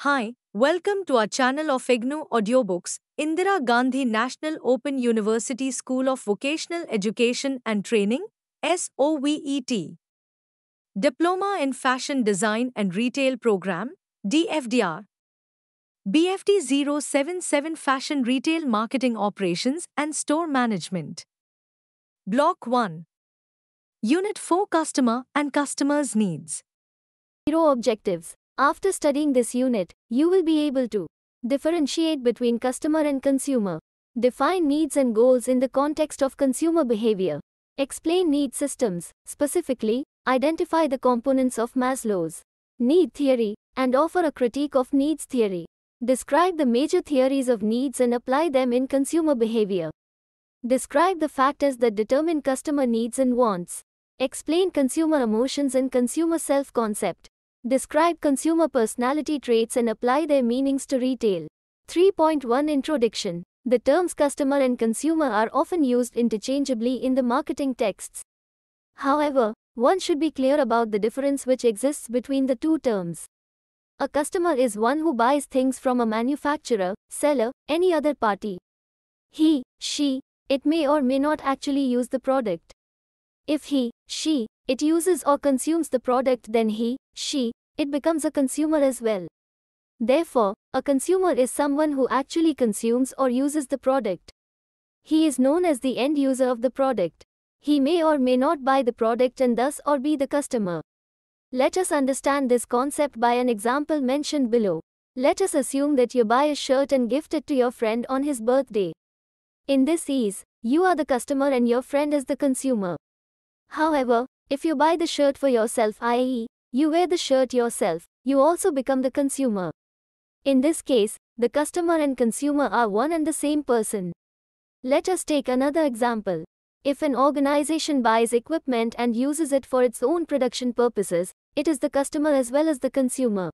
Hi, welcome to our channel of IGNOU Audiobooks, Indira Gandhi National Open University School of Vocational Education and Training, SOVET. Diploma in Fashion Design and Retail Program, DFDR. BFD 077 Fashion Retail Marketing Operations and Store Management. Block 1. Unit 4 Customer and Customers' Needs. Zero objectives. After studying this unit, you will be able to differentiate between customer and consumer, define needs and goals in the context of consumer behavior, explain need systems, specifically, identify the components of Maslow's need theory, and offer a critique of needs theory. Describe the major theories of needs and apply them in consumer behavior. Describe the factors that determine customer needs and wants. Explain consumer emotions and consumer self-concept. Describe consumer personality traits and apply their meanings to retail. 3.1 Introduction. The terms customer and consumer are often used interchangeably in the marketing texts. However, one should be clear about the difference which exists between the two terms. A customer is one who buys things from a manufacturer, seller, any other party. He, she, it may or may not actually use the product. If he, she, it uses or consumes the product, then he, she, it becomes a consumer as well. Therefore, a consumer is someone who actually consumes or uses the product. He is known as the end user of the product. He may or may not buy the product and thus or be the customer. Let us understand this concept by an example mentioned below. Let us assume that you buy a shirt and gift it to your friend on his birthday. In this ease, you are the customer and your friend is the consumer. However, if you buy the shirt for yourself, i.e., you wear the shirt yourself, you also become the consumer. In this case, the customer and consumer are one and the same person. Let us take another example. If an organization buys equipment and uses it for its own production purposes, it is the customer as well as the consumer.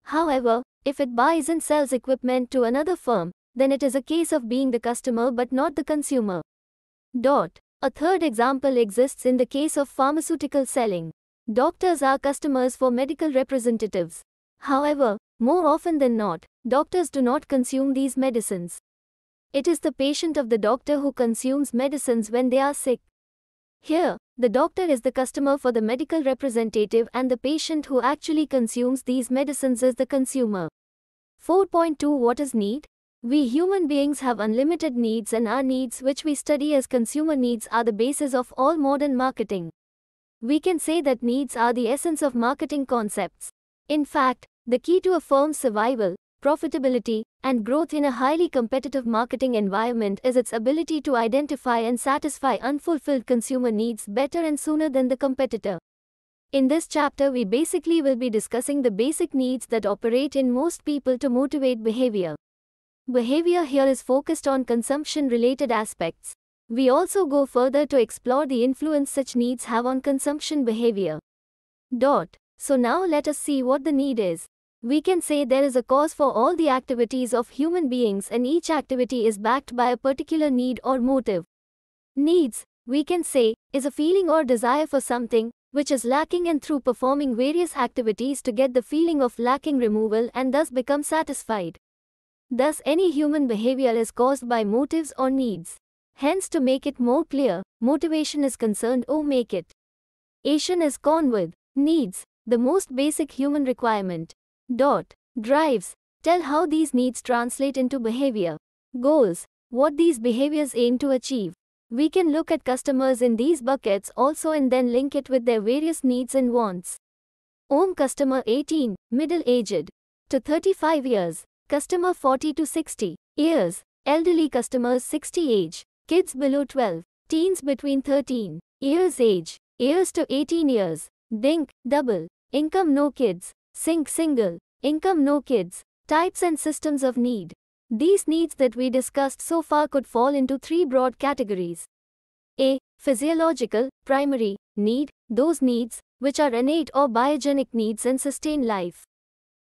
However, if it buys and sells equipment to another firm, then it is a case of being the customer but not the consumer. A third example exists in the case of pharmaceutical selling. Doctors are customers for medical representatives. However, more often than not, doctors do not consume these medicines. It is the patient of the doctor who consumes medicines when they are sick. Here, the doctor is the customer for the medical representative and the patient who actually consumes these medicines is the consumer. 4.2 What is need? We human beings have unlimited needs, and our needs, which we study as consumer needs, are the basis of all modern marketing. We can say that needs are the essence of marketing concepts. In fact, the key to a firm's survival, profitability, and growth in a highly competitive marketing environment is its ability to identify and satisfy unfulfilled consumer needs better and sooner than the competitor. In this chapter, we basically will be discussing the basic needs that operate in most people to motivate behavior. Behavior here is focused on consumption-related aspects. We also go further to explore the influence such needs have on consumption behavior. So now let us see what the need is. We can say there is a cause for all the activities of human beings, and each activity is backed by a particular need or motive. Needs, we can say, is a feeling or desire for something, which is lacking, and through performing various activities to get the feeling of lacking removal and thus become satisfied. Thus, any human behavior is caused by motives or needs. Hence, to make it more clear, motivation is concerned make it. Asian is gone with needs, the most basic human requirement. Drives, tell how these needs translate into behavior. Goals, what these behaviors aim to achieve. We can look at customers in these buckets also and then link it with their various needs and wants. Customer 18, middle-aged to 35 years. Customer 40 to 60 years, elderly customers 60 age, kids below 12, teens between 13 years age, years to 18 years, DINK, double, income no kids, SINK single, income no kids, types and systems of need. These needs that we discussed so far could fall into three broad categories. A. Physiological, primary, need, those needs, which are innate or biogenic needs and sustain life.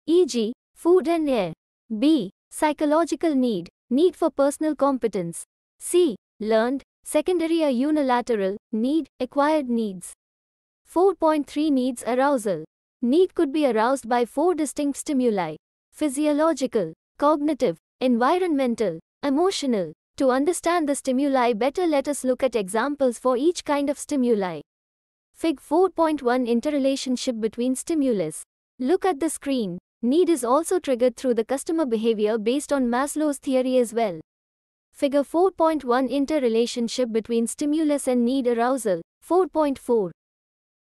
E.g., food and air. B. Psychological need, need for personal competence. C. Learned, secondary or unilateral, need, acquired needs. 4.3 Needs arousal. Need could be aroused by four distinct stimuli. physiological, cognitive, environmental, emotional. To understand the stimuli better, let us look at examples for each kind of stimuli. Fig 4.1 Interrelationship between stimulus. Look at the screen. Need is also triggered through the customer behavior based on Maslow's theory as well. Figure 4.1 Interrelationship between stimulus and need arousal. 4.4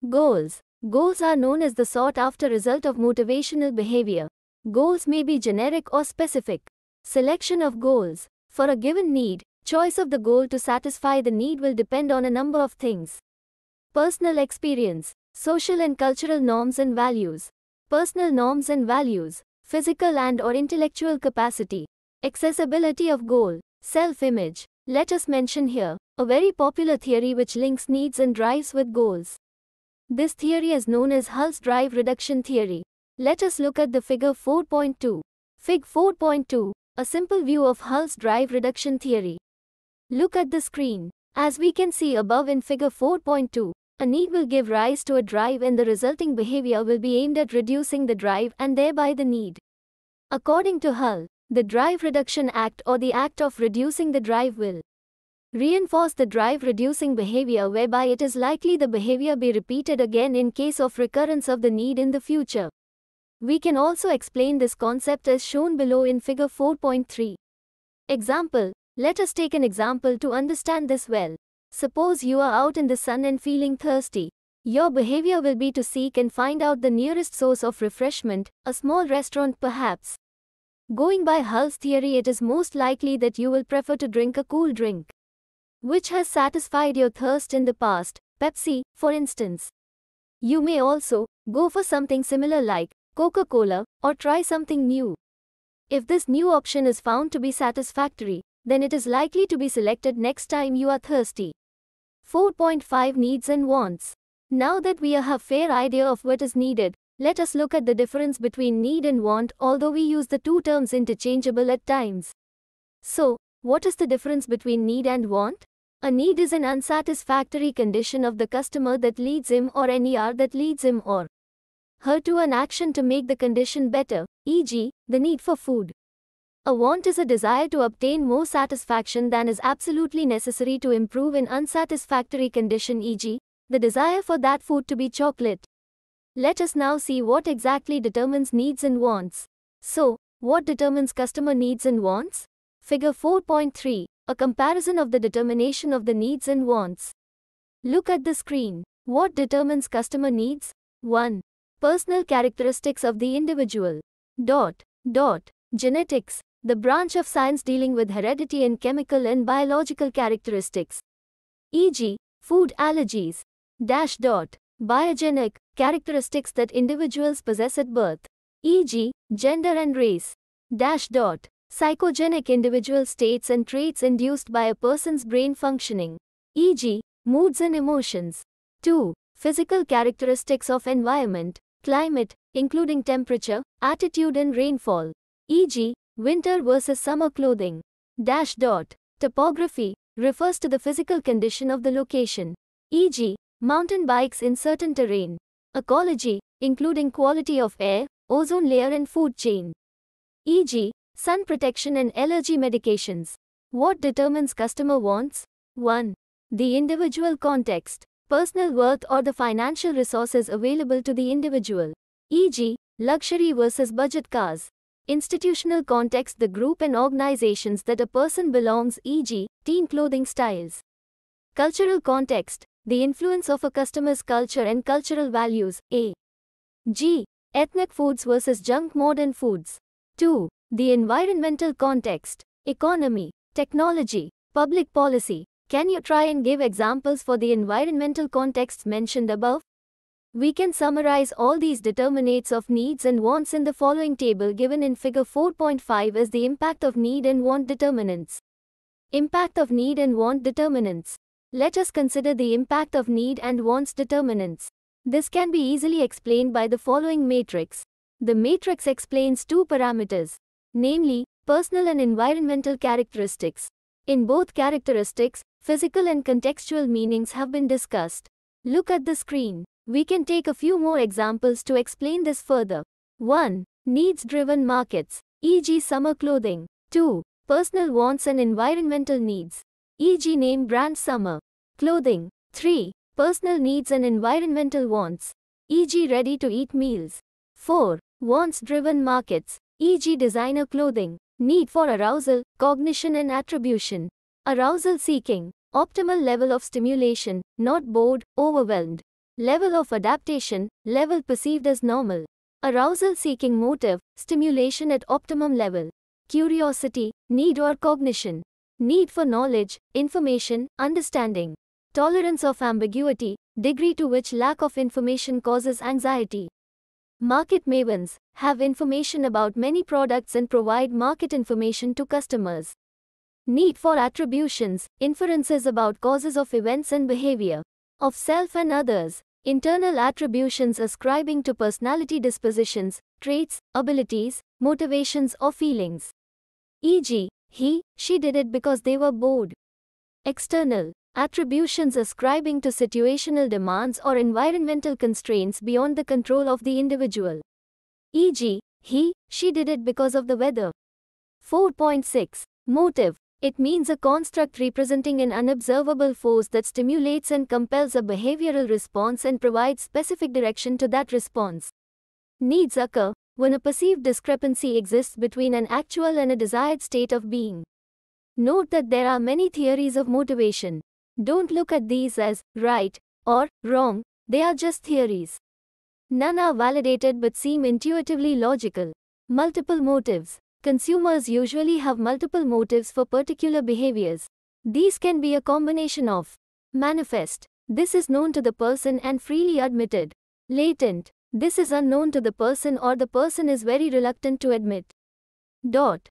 Goals. Goals are known as the sought-after result of motivational behavior. Goals may be generic or specific. Selection of goals. For a given need, choice of the goal to satisfy the need will depend on a number of things. Personal experience, social and cultural norms and values. Personal norms and values, physical and/or intellectual capacity, accessibility of goal, self-image. Let us mention here a very popular theory which links needs and drives with goals. This theory is known as Hull's drive reduction theory. Let us look at the figure 4.2. Fig 4.2, a simple view of Hull's drive reduction theory. Look at the screen. As we can see above in figure 4.2, a need will give rise to a drive and the resulting behavior will be aimed at reducing the drive and thereby the need. According to Hull, the drive reduction act or the act of reducing the drive will reinforce the drive reducing behavior, whereby it is likely the behavior be repeated again in case of recurrence of the need in the future. We can also explain this concept as shown below in figure 4.3. Example. Let us take an example to understand this well. Suppose you are out in the sun and feeling thirsty. Your behavior will be to seek and find out the nearest source of refreshment, a small restaurant perhaps. Going by Hull's theory, it is most likely that you will prefer to drink a cool drink, which has satisfied your thirst in the past, Pepsi, for instance. You may also go for something similar like Coca-Cola, or try something new. If this new option is found to be satisfactory, then it is likely to be selected next time you are thirsty. 4.5 Needs and wants. Now that we have a fair idea of what is needed, let us look at the difference between need and want, although we use the two terms interchangeable at times. So, what is the difference between need and want? A need is an unsatisfactory condition of the customer that leads him or NER that leads him or her to an action to make the condition better, e.g., the need for food. A want is a desire to obtain more satisfaction than is absolutely necessary to improve an unsatisfactory condition, e.g., the desire for that food to be chocolate. Let us now see what exactly determines needs and wants. So, what determines customer needs and wants? Figure 4.3, a comparison of the determination of the needs and wants. Look at the screen. What determines customer needs? 1. Personal characteristics of the individual. Genetics, the branch of science dealing with heredity and chemical and biological characteristics, e.g., food allergies. Biogenic, characteristics that individuals possess at birth, e.g., gender and race. Psychogenic, individual states and traits induced by a person's brain functioning, e.g., moods and emotions. 2. Physical characteristics of environment, climate, including temperature, attitude and rainfall, e.g., winter versus summer clothing. Topography refers to the physical condition of the location, e.g., mountain bikes in certain terrain. Ecology, including quality of air, ozone layer and food chain, e.g., sun protection and allergy medications. What determines customer wants? 1. The individual context, personal worth or the financial resources available to the individual, e.g., luxury versus budget cars. Institutional context, the group and organizations that a person belongs, e.g., teen clothing styles. Cultural context, the influence of a customer's culture and cultural values, e.g., ethnic foods versus junk modern foods. 2. The environmental context, economy, technology, public policy. Can you try and give examples for the environmental contexts mentioned above? We can summarize all these determinates of needs and wants in the following table given in figure 4.5 as the impact of need and want determinants. Impact of need and want determinants. Let us consider the impact of need and wants determinants. This can be easily explained by the following matrix. The matrix explains two parameters, namely, personal and environmental characteristics. In both characteristics, physical and contextual meanings have been discussed. Look at the screen. We can take a few more examples to explain this further. 1. Needs-driven markets, e.g. summer clothing. 2. Personal wants and environmental needs, e.g. name brand summer clothing. 3. Personal needs and environmental wants, e.g. ready-to-eat meals. 4. Wants-driven markets, e.g. designer clothing. Need for arousal, cognition and attribution. Arousal seeking, optimal level of stimulation, not bored, overwhelmed. Level of adaptation, level perceived as normal. Arousal seeking motive, stimulation at optimum level. Curiosity, need or cognition. Need for knowledge, information, understanding. Tolerance of ambiguity, degree to which lack of information causes anxiety. Market mavens have information about many products and provide market information to customers. Need for attributions, inferences about causes of events and behavior, of self and others. Internal attributions ascribing to personality dispositions, traits, abilities, motivations or feelings. E.g., he, she did it because they were bored. External attributions ascribing to situational demands or environmental constraints beyond the control of the individual. E.g., he, she did it because of the weather. 4.6. Motive. It means a construct representing an unobservable force that stimulates and compels a behavioral response and provides specific direction to that response. Needs occur when a perceived discrepancy exists between an actual and a desired state of being. Note that there are many theories of motivation. Don't look at these as right or wrong, they are just theories. None are validated but seem intuitively logical. Multiple motives. Consumers usually have multiple motives for particular behaviors. These can be a combination of manifest, this is known to the person and freely admitted. Latent, this is unknown to the person or the person is very reluctant to admit. Note,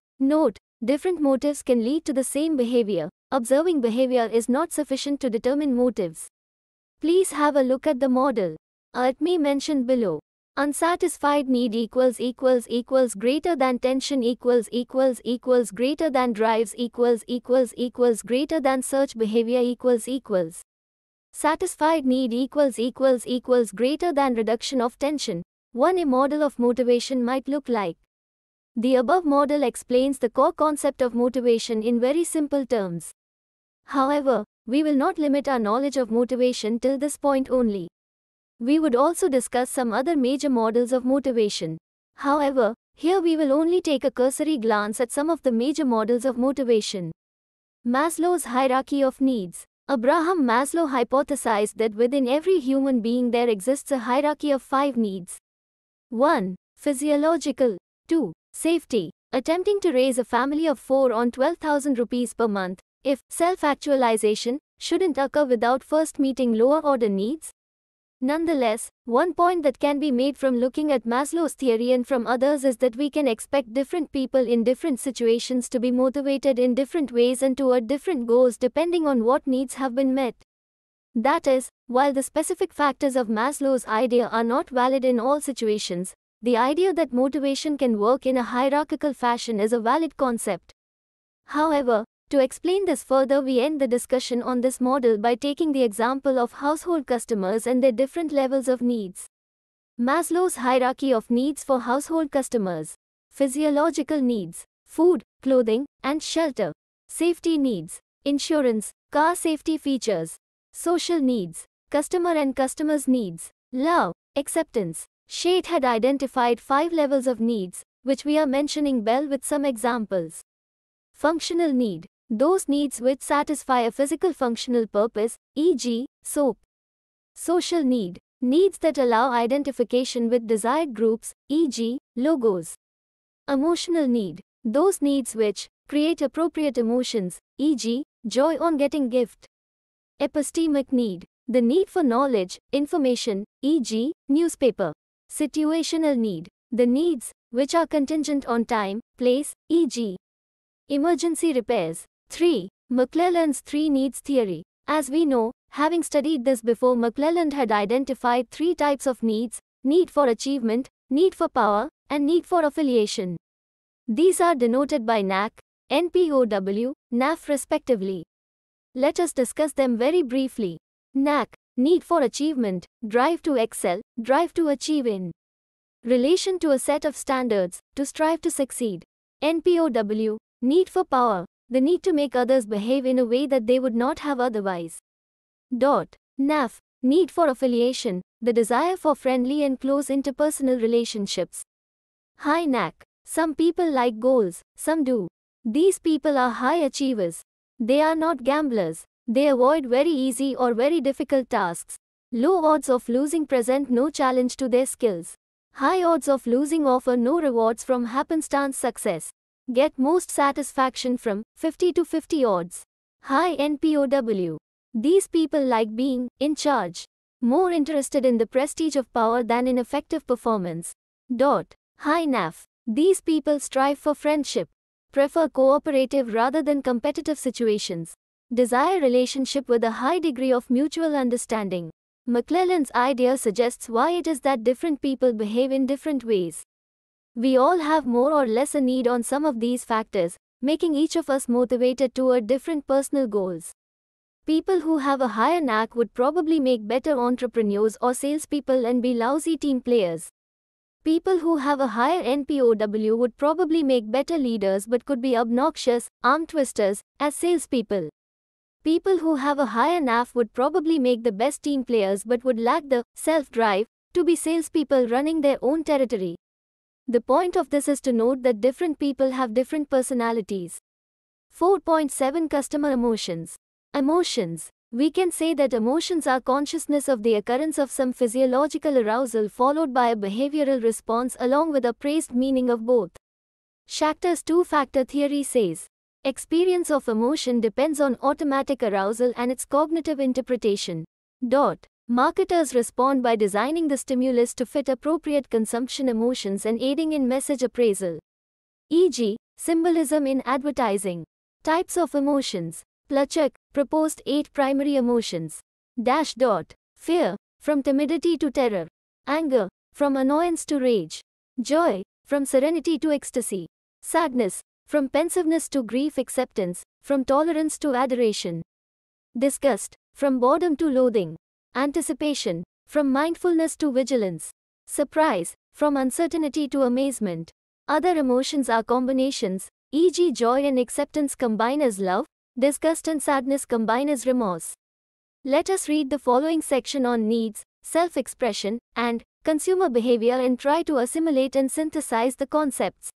different motives can lead to the same behavior. Observing behavior is not sufficient to determine motives. Please have a look at the model. ATME mentioned below. Unsatisfied need greater than tension greater than drives greater than search behavior satisfied need greater than reduction of tension. A model of motivation might look like. The above model explains the core concept of motivation in very simple terms. However, we will not limit our knowledge of motivation till this point only. We would also discuss some other major models of motivation. However, here we will only take a cursory glance at some of the major models of motivation. Maslow's hierarchy of needs. Abraham Maslow hypothesized that within every human being there exists a hierarchy of 5 needs. 1. Physiological. 2. Safety. Attempting to raise a family of 4 on 12,000 rupees per month, if self-actualization shouldn't occur without first meeting lower order needs. Nonetheless, one point that can be made from looking at Maslow's theory and from others is that we can expect different people in different situations to be motivated in different ways and toward different goals depending on what needs have been met. That is, while the specific factors of Maslow's idea are not valid in all situations, the idea that motivation can work in a hierarchical fashion is a valid concept. However, to explain this further, we end the discussion on this model by taking the example of household customers and their different levels of needs. Maslow's hierarchy of needs for household customers. Physiological needs, food, clothing, and shelter. Safety needs, insurance, car safety features. Social needs, customer and customers' needs. Love, acceptance. Shade had identified 5 levels of needs, which we are mentioning below with some examples. Functional need. Those needs which satisfy a physical functional purpose, e.g., soap. Social need. Needs that allow identification with desired groups, e.g., logos. Emotional need. Those needs which create appropriate emotions, e.g., joy on getting gift. Epistemic need. The need for knowledge, information, e.g., newspaper. Situational need. The needs which are contingent on time, place, e.g., emergency repairs. 3. McClelland's 3 needs theory. As we know, having studied this before, McClelland had identified 3 types of needs: need for achievement, need for power, and need for affiliation. These are denoted by NAC, NPOW, NAF respectively. Let us discuss them very briefly. NAC, need for achievement, drive to excel, drive to achieve in relation to a set of standards, to strive to succeed. NPOW, need for power, the need to make others behave in a way that they would not have otherwise. NAF, need for affiliation, the desire for friendly and close interpersonal relationships. High NAC, some people like goals, some do. These people are high achievers. They are not gamblers. They avoid very easy or very difficult tasks. Low odds of losing present no challenge to their skills. High odds of losing offer no rewards from happenstance success. Get most satisfaction from 50 to 50 odds. High NPOW. These people like being in charge. More interested in the prestige of power than in effective performance. High NAF. These people strive for friendship. Prefer cooperative rather than competitive situations. Desire relationship with a high degree of mutual understanding. McClelland's idea suggests why it is that different people behave in different ways. We all have more or less a need on some of these factors, making each of us motivated toward different personal goals. People who have a higher knack would probably make better entrepreneurs or salespeople and be lousy team players. People who have a higher NPOW would probably make better leaders but could be obnoxious, arm twisters, as salespeople. People who have a higher NAF would probably make the best team players but would lack the self-drive to be salespeople running their own territory. The point of this is to note that different people have different personalities. 4.7 Customer emotions. Emotions. We can say that emotions are consciousness of the occurrence of some physiological arousal followed by a behavioral response along with a praised meaning of both. Schachter's two-factor theory says, experience of emotion depends on automatic arousal and its cognitive interpretation. Marketers respond by designing the stimulus to fit appropriate consumption emotions and aiding in message appraisal. E.g., symbolism in advertising. Types of emotions. Plutchak proposed 8 primary emotions. Fear, from timidity to terror. Anger, from annoyance to rage. Joy, from serenity to ecstasy. Sadness, from pensiveness to grief. Acceptance, from tolerance to adoration. Disgust, from boredom to loathing. Anticipation, from mindfulness to vigilance. Surprise, from uncertainty to amazement. Other emotions are combinations, e.g., joy and acceptance combine as love, disgust and sadness combine as remorse. Let us read the following section on needs, self-expression, and consumer behavior and try to assimilate and synthesize the concepts.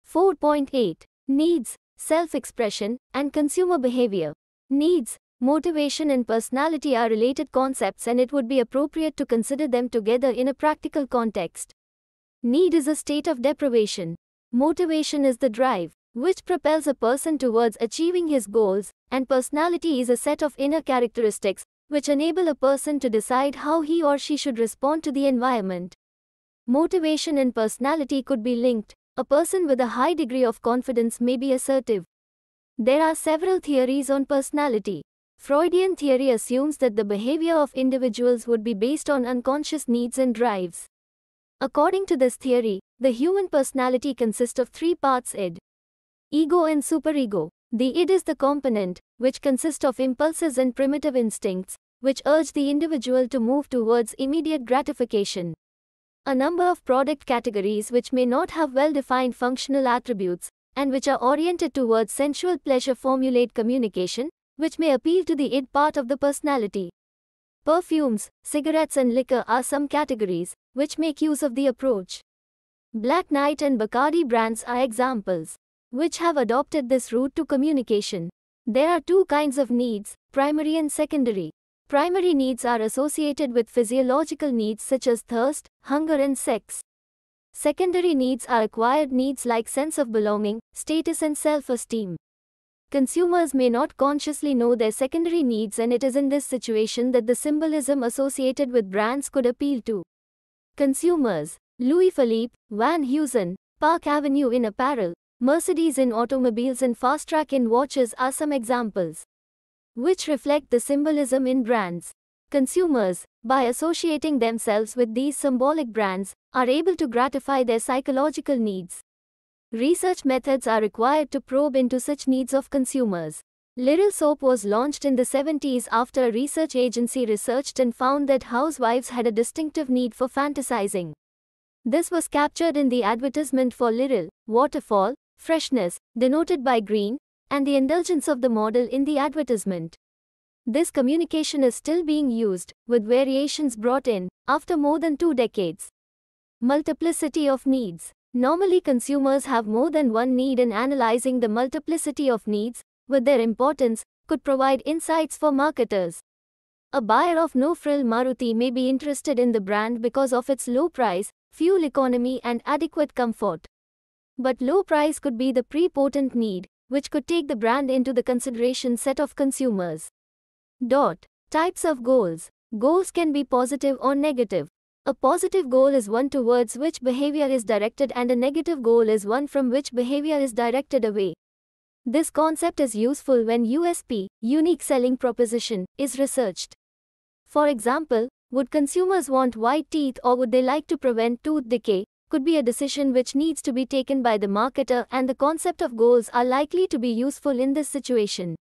4.8. Needs, self-expression, and consumer behavior. Needs, motivation and personality are related concepts and it would be appropriate to consider them together in a practical context. Need is a state of deprivation. Motivation is the drive which propels a person towards achieving his goals, and personality is a set of inner characteristics which enable a person to decide how he or she should respond to the environment. Motivation and personality could be linked. A person with a high degree of confidence may be assertive. There are several theories on personality. Freudian theory assumes that the behavior of individuals would be based on unconscious needs and drives. According to this theory, the human personality consists of 3 parts: id, ego and superego. The id is the component, which consists of impulses and primitive instincts, which urge the individual to move towards immediate gratification. A number of product categories which may not have well-defined functional attributes, and which are oriented towards sensual pleasure formulate communication, which may appeal to the id part of the personality. Perfumes, cigarettes and liquor are some categories, which make use of the approach. Black Knight and Bacardi brands are examples, which have adopted this route to communication. There are 2 kinds of needs, primary and secondary. Primary needs are associated with physiological needs such as thirst, hunger and sex. Secondary needs are acquired needs like sense of belonging, status and self-esteem. Consumers may not consciously know their secondary needs, and it is in this situation that the symbolism associated with brands could appeal to consumers. Louis Philippe, Van Heusen, Park Avenue in apparel, Mercedes in automobiles and Fastrack in watches are some examples which reflect the symbolism in brands. Consumers, by associating themselves with these symbolic brands, are able to gratify their psychological needs. Research methods are required to probe into such needs of consumers. Liril soap was launched in the 70s after a research agency researched and found that housewives had a distinctive need for fantasizing. This was captured in the advertisement for Liril, waterfall, freshness, denoted by green, and the indulgence of the model in the advertisement. This communication is still being used, with variations brought in, after more than 2 decades. Multiplicity of needs. Normally consumers have more than one need, and analyzing the multiplicity of needs, with their importance, could provide insights for marketers. A buyer of no-frill Maruti may be interested in the brand because of its low price, fuel economy and adequate comfort. But low price could be the prepotent need, which could take the brand into the consideration set of consumers. Types of goals. Goals can be positive or negative. A positive goal is one towards which behavior is directed, and a negative goal is one from which behavior is directed away. This concept is useful when USP, unique selling proposition, is researched. For example, would consumers want white teeth or would they like to prevent tooth decay, could be a decision which needs to be taken by the marketer, and the concept of goals are likely to be useful in this situation.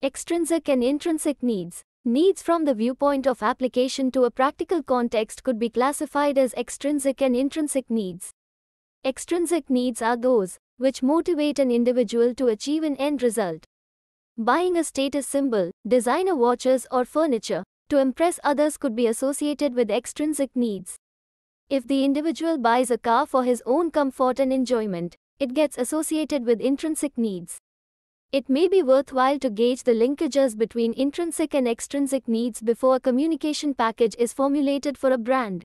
Extrinsic and intrinsic needs. Needs from the viewpoint of application to a practical context could be classified as extrinsic and intrinsic needs. Extrinsic needs are those which motivate an individual to achieve an end result. Buying a status symbol, designer watches or furniture, to impress others could be associated with extrinsic needs. If the individual buys a car for his own comfort and enjoyment, it gets associated with intrinsic needs. It may be worthwhile to gauge the linkages between intrinsic and extrinsic needs before a communication package is formulated for a brand.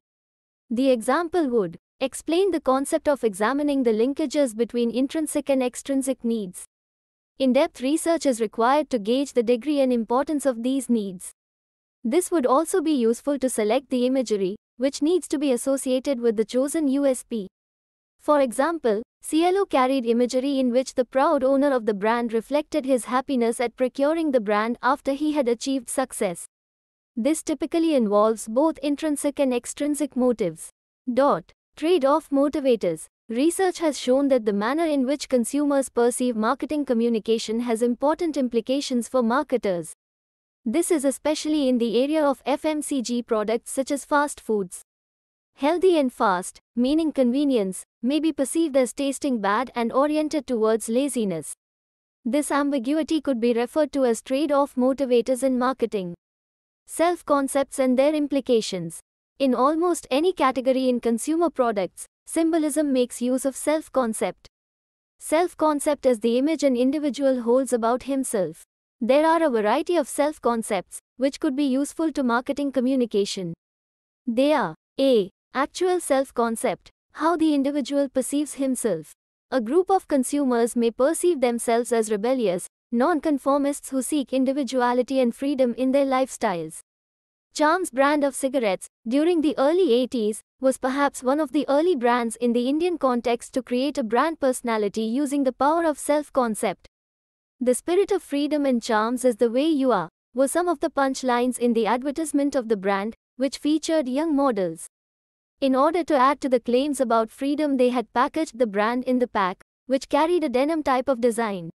The example would explain the concept of examining the linkages between intrinsic and extrinsic needs. In-depth research is required to gauge the degree and importance of these needs. This would also be useful to select the imagery, which needs to be associated with the chosen USP. For example, Cielo carried imagery in which the proud owner of the brand reflected his happiness at procuring the brand after he had achieved success. This typically involves both intrinsic and extrinsic motives. Trade-off motivators. Research has shown that the manner in which consumers perceive marketing communication has important implications for marketers. This is especially in the area of FMCG products such as fast foods. Healthy and fast, meaning convenience, may be perceived as tasting bad and oriented towards laziness. This ambiguity could be referred to as trade-off motivators in marketing. Self-concepts and their implications. In almost any category in consumer products, symbolism makes use of self-concept. Self-concept is the image an individual holds about himself. There are a variety of self-concepts, which could be useful to marketing communication. They are A. Actual self-concept, how the individual perceives himself. A group of consumers may perceive themselves as rebellious, non-conformists who seek individuality and freedom in their lifestyles. Charms brand of cigarettes, during the early 80s, was perhaps one of the early brands in the Indian context to create a brand personality using the power of self-concept. The spirit of freedom in Charms is the way you are, were some of the punchlines in the advertisement of the brand, which featured young models. In order to add to the claims about freedom, they had packaged the brand in the pack, which carried a denim type of design.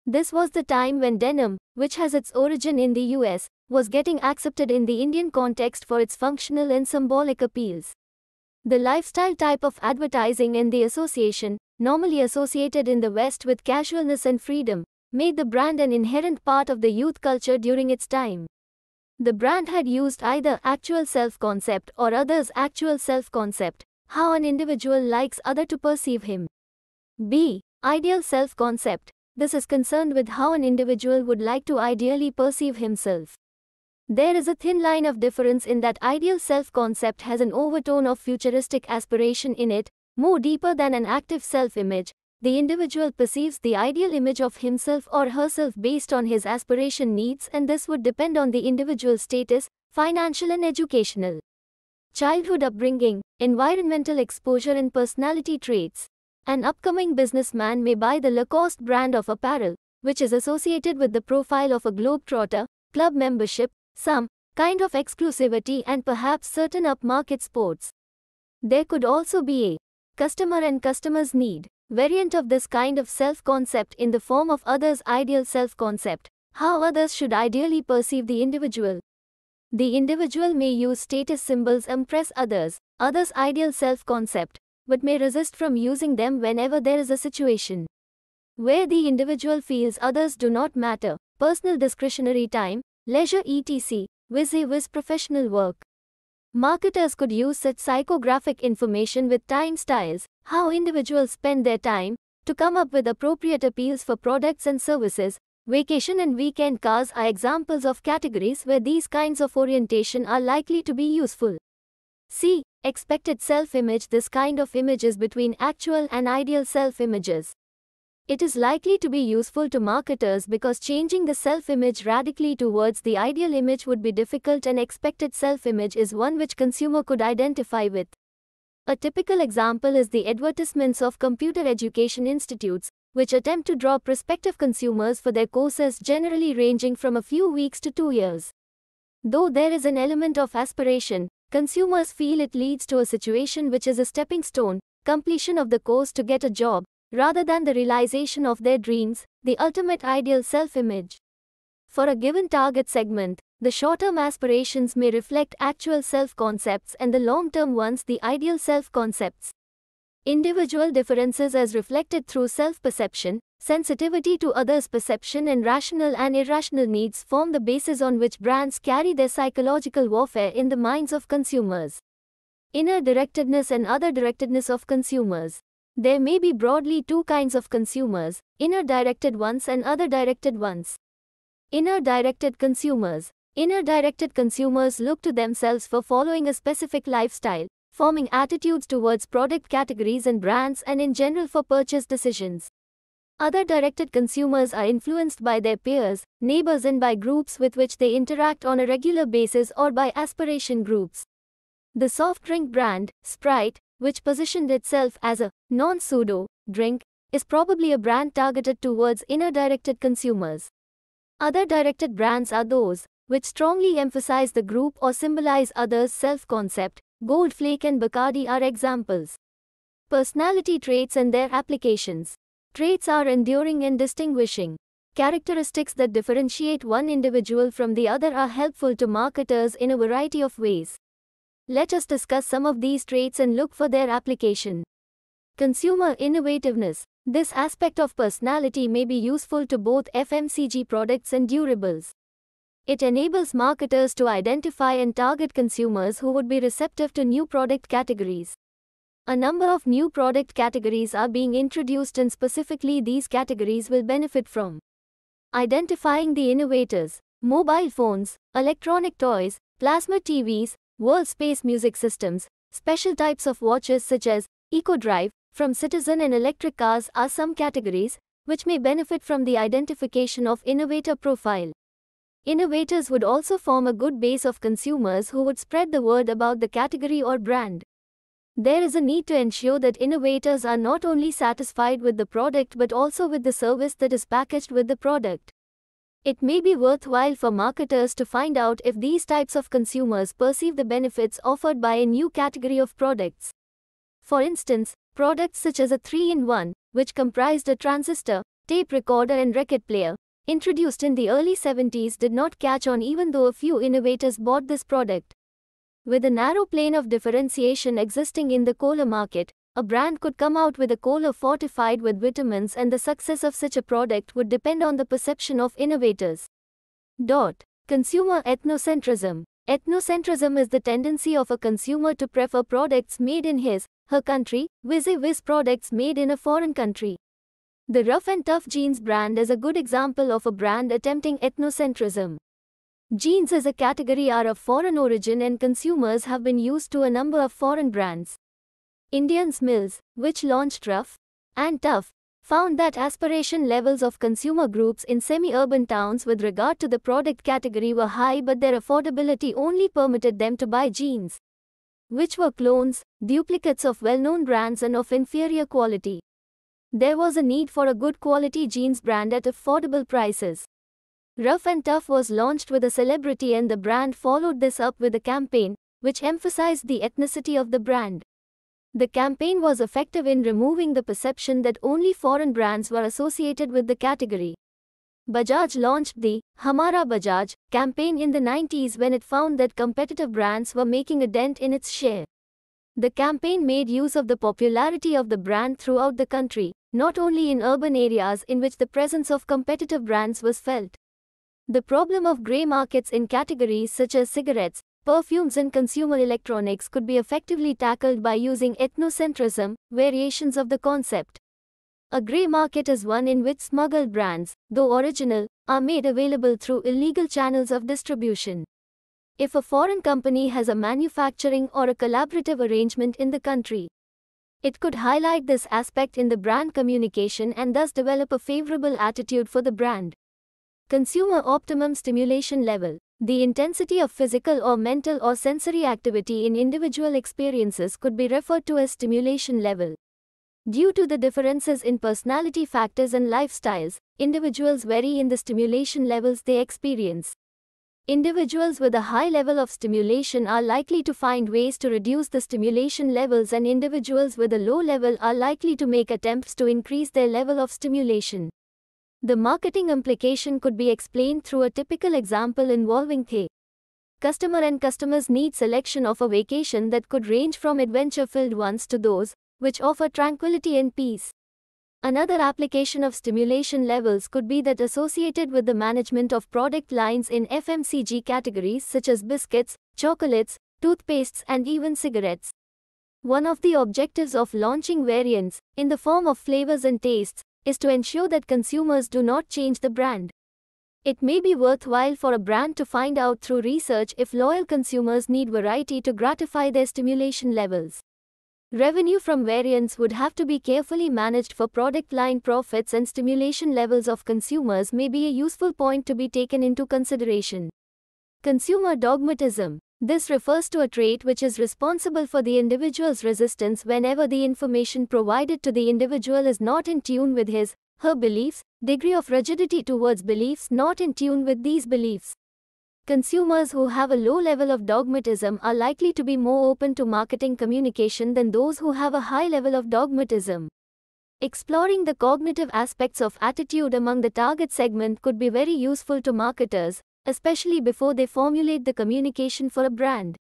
This was the time when denim, which has its origin in the US, was getting accepted in the Indian context for its functional and symbolic appeals. The lifestyle type of advertising and the association, normally associated in the West with casualness and freedom, made the brand an inherent part of the youth culture during its time. The brand had used either actual self-concept or others' actual self-concept, how an individual likes other to perceive him. B. Ideal self-concept. This is concerned with how an individual would like to ideally perceive himself. There is a thin line of difference in that ideal self-concept has an overtone of futuristic aspiration in it, more deeper than an active self-image. The individual perceives the ideal image of himself or herself based on his aspiration needs, and this would depend on the individual's status, financial and educational, childhood upbringing, environmental exposure and personality traits. An upcoming businessman may buy the Lacoste brand of apparel, which is associated with the profile of a globetrotter, club membership, some kind of exclusivity and perhaps certain upmarket sports. There could also be a customer and customer's need variant of this kind of self-concept in the form of others' ideal self-concept, how others should ideally perceive the individual. The individual may use status symbols to impress others' ideal self-concept, but may resist from using them whenever there is a situation where the individual feels others do not matter, personal discretionary time, leisure etc., vis-a-vis professional work. Marketers could use such psychographic information with time styles, how individuals spend their time, to come up with appropriate appeals for products and services. Vacation and weekend cars are examples of categories where these kinds of orientation are likely to be useful. C. Expected self-image. This kind of image is between actual and ideal self-images. It is likely to be useful to marketers because changing the self-image radically towards the ideal image would be difficult, and expected self-image is one which consumer could identify with. A typical example is the advertisements of computer education institutes, which attempt to draw prospective consumers for their courses generally ranging from a few weeks to 2 years. Though there is an element of aspiration, consumers feel it leads to a situation which is a stepping stone, completion of the course to get a job, rather than the realization of their dreams, the ultimate ideal self-image. For a given target segment, the short-term aspirations may reflect actual self-concepts and the long-term ones the ideal self-concepts. Individual differences as reflected through self-perception, sensitivity to others' perception, and rational and irrational needs form the basis on which brands carry their psychological warfare in the minds of consumers. Inner directedness and other directedness of consumers. There may be broadly two kinds of consumers, inner directed ones and other directed ones. Inner directed consumers. Inner directed consumers look to themselves for following a specific lifestyle, forming attitudes towards product categories and brands, and in general for purchase decisions. Other directed consumers are influenced by their peers, neighbors, and by groups with which they interact on a regular basis, or by aspiration groups. The soft drink brand, Sprite, which positioned itself as a non-pseudo drink, is probably a brand targeted towards inner-directed consumers. Other directed brands are those which strongly emphasize the group or symbolize others' self-concept. Gold Flake and Bacardi are examples. Personality traits and their applications. Traits are enduring and distinguishing. Characteristics that differentiate one individual from the other are helpful to marketers in a variety of ways. Let us discuss some of these traits and look for their application. Consumer innovativeness. This aspect of personality may be useful to both FMCG products and durables. It enables marketers to identify and target consumers who would be receptive to new product categories. A number of new product categories are being introduced, and specifically these categories will benefit from identifying the innovators. Mobile phones, electronic toys, plasma TVs, world space music systems, special types of watches such as EcoDrive from Citizen, and electric cars are some categories which may benefit from the identification of innovator profile. Innovators would also form a good base of consumers who would spread the word about the category or brand. There is a need to ensure that innovators are not only satisfied with the product but also with the service that is packaged with the product. It may be worthwhile for marketers to find out if these types of consumers perceive the benefits offered by a new category of products. For instance, products such as a 3-in-1, which comprised a transistor, tape recorder, and record player, introduced in the early 70s, did not catch on even though a few innovators bought this product. With a narrow plane of differentiation existing in the cola market, a brand could come out with a cola fortified with vitamins, and the success of such a product would depend on the perception of innovators. Consumer ethnocentrism. Ethnocentrism is the tendency of a consumer to prefer products made in his/her country, vis-a-vis products made in a foreign country. The Rough and Tough jeans brand is a good example of a brand attempting ethnocentrism. Jeans as a category are of foreign origin, and consumers have been used to a number of foreign brands. Indian Mills, which launched Rough and Tough, found that aspiration levels of consumer groups in semi-urban towns with regard to the product category were high, but their affordability only permitted them to buy jeans, which were clones, duplicates of well-known brands and of inferior quality. There was a need for a good quality jeans brand at affordable prices. Rough and Tough was launched with a celebrity, and the brand followed this up with a campaign, which emphasized the ethnicity of the brand. The campaign was effective in removing the perception that only foreign brands were associated with the category. Bajaj launched the Hamara Bajaj campaign in the 90s when it found that competitive brands were making a dent in its share. The campaign made use of the popularity of the brand throughout the country, not only in urban areas in which the presence of competitive brands was felt. The problem of grey markets in categories such as cigarettes, perfumes and consumer electronics could be effectively tackled by using ethnocentrism, variations of the concept. A grey market is one in which smuggled brands, though original, are made available through illegal channels of distribution. If a foreign company has a manufacturing or a collaborative arrangement in the country, it could highlight this aspect in the brand communication and thus develop a favorable attitude for the brand. Consumer optimum stimulation level. The intensity of physical or mental or sensory activity in individual experiences could be referred to as stimulation level. Due to the differences in personality factors and lifestyles, individuals vary in the stimulation levels they experience. Individuals with a high level of stimulation are likely to find ways to reduce the stimulation levels, and individuals with a low level are likely to make attempts to increase their level of stimulation. The marketing implication could be explained through a typical example involving the customer and customers' need selection of a vacation that could range from adventure-filled ones to those which offer tranquility and peace. Another application of stimulation levels could be that associated with the management of product lines in FMCG categories such as biscuits, chocolates, toothpastes and even cigarettes. One of the objectives of launching variants, in the form of flavors and tastes, is to ensure that consumers do not change the brand. It may be worthwhile for a brand to find out through research if loyal consumers need variety to gratify their stimulation levels. Revenue from variants would have to be carefully managed for product line profits, and stimulation levels of consumers may be a useful point to be taken into consideration. Consumer dogmatism. This refers to a trait which is responsible for the individual's resistance whenever the information provided to the individual is not in tune with his/her beliefs, degree of rigidity towards beliefs not in tune with these beliefs. Consumers who have a low level of dogmatism are likely to be more open to marketing communication than those who have a high level of dogmatism. Exploring the cognitive aspects of attitude among the target segment could be very useful to marketers, especially before they formulate the communication for a brand.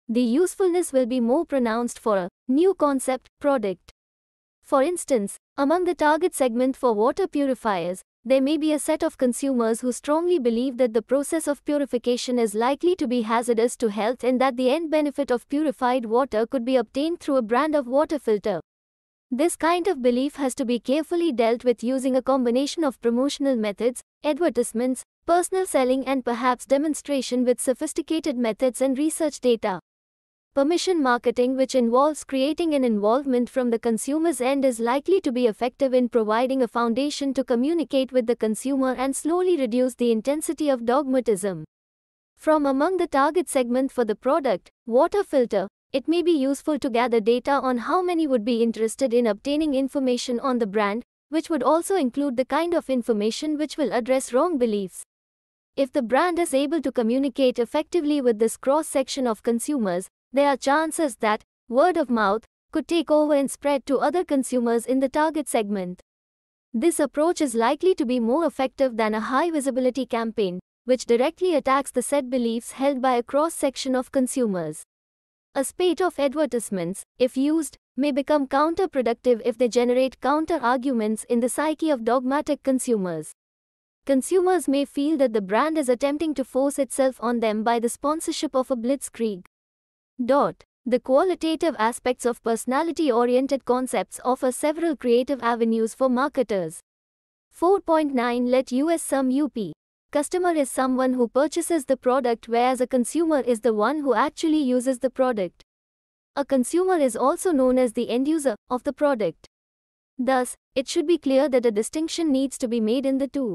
The usefulness will be more pronounced for a new concept product. For instance, among the target segment for water purifiers, there may be a set of consumers who strongly believe that the process of purification is likely to be hazardous to health and that the end benefit of purified water could be obtained through a brand of water filter. This kind of belief has to be carefully dealt with using a combination of promotional methods, advertisements, personal selling and perhaps demonstration with sophisticated methods and research data. Permission marketing, which involves creating an involvement from the consumer's end, is likely to be effective in providing a foundation to communicate with the consumer and slowly reduce the intensity of dogmatism. From among the target segment for the product, water filter, it may be useful to gather data on how many would be interested in obtaining information on the brand, which would also include the kind of information which will address wrong beliefs. If the brand is able to communicate effectively with this cross-section of consumers, there are chances that word of mouth could take over and spread to other consumers in the target segment. This approach is likely to be more effective than a high-visibility campaign, which directly attacks the set beliefs held by a cross-section of consumers. A spate of advertisements, if used, may become counterproductive if they generate counter-arguments in the psyche of dogmatic consumers. Consumers may feel that the brand is attempting to force itself on them by the sponsorship of a blitzkrieg. The qualitative aspects of personality-oriented concepts offer several creative avenues for marketers. 4.9 Let us sum up. Customer is someone who purchases the product, whereas a consumer is the one who actually uses the product. A consumer is also known as the end user of the product. Thus, it should be clear that a distinction needs to be made in the two.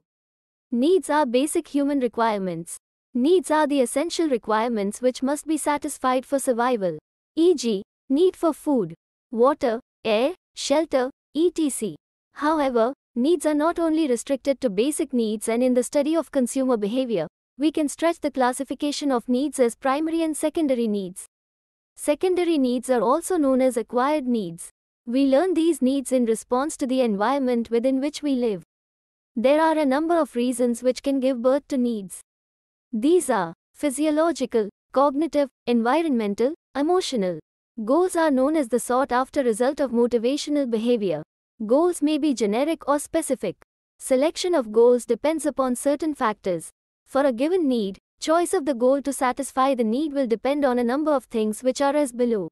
Needs are basic human requirements. Needs are the essential requirements which must be satisfied for survival, e.g., need for food, water, air, shelter, etc. However, needs are not only restricted to basic needs, and in the study of consumer behavior, we can stretch the classification of needs as primary and secondary needs. Secondary needs are also known as acquired needs. We learn these needs in response to the environment within which we live. There are a number of reasons which can give birth to needs. These are physiological, cognitive, environmental, emotional. Goals are known as the sought-after result of motivational behavior. Goals may be generic or specific. Selection of goals depends upon certain factors. For a given need, choice of the goal to satisfy the need will depend on a number of things which are as below.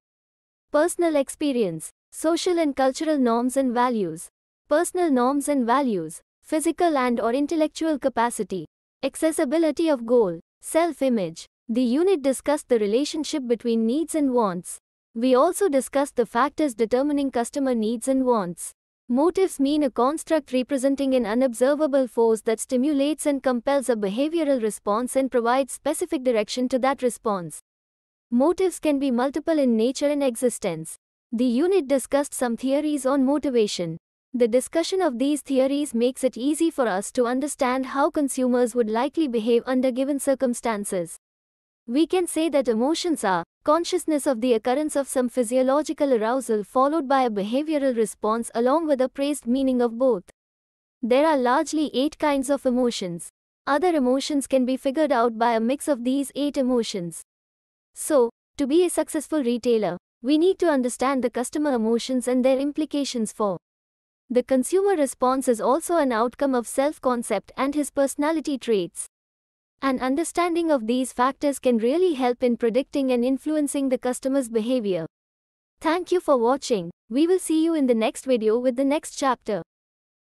Personal experience, social and cultural norms and values. Personal norms and values, physical and/or intellectual capacity, accessibility of goal, self-image. The unit discussed the relationship between needs and wants. We also discussed the factors determining customer needs and wants. Motives mean a construct representing an unobservable force that stimulates and compels a behavioral response and provides specific direction to that response. Motives can be multiple in nature and existence. The unit discussed some theories on motivation. The discussion of these theories makes it easy for us to understand how consumers would likely behave under given circumstances. We can say that emotions are consciousness of the occurrence of some physiological arousal followed by a behavioral response along with a praised meaning of both. There are largely 8 kinds of emotions. Other emotions can be figured out by a mix of these 8 emotions. So, to be a successful retailer, we need to understand the customer emotions and their implications for the consumer response is also an outcome of self-concept and his personality traits. An understanding of these factors can really help in predicting and influencing the customer's behavior. Thank you for watching. We will see you in the next video with the next chapter.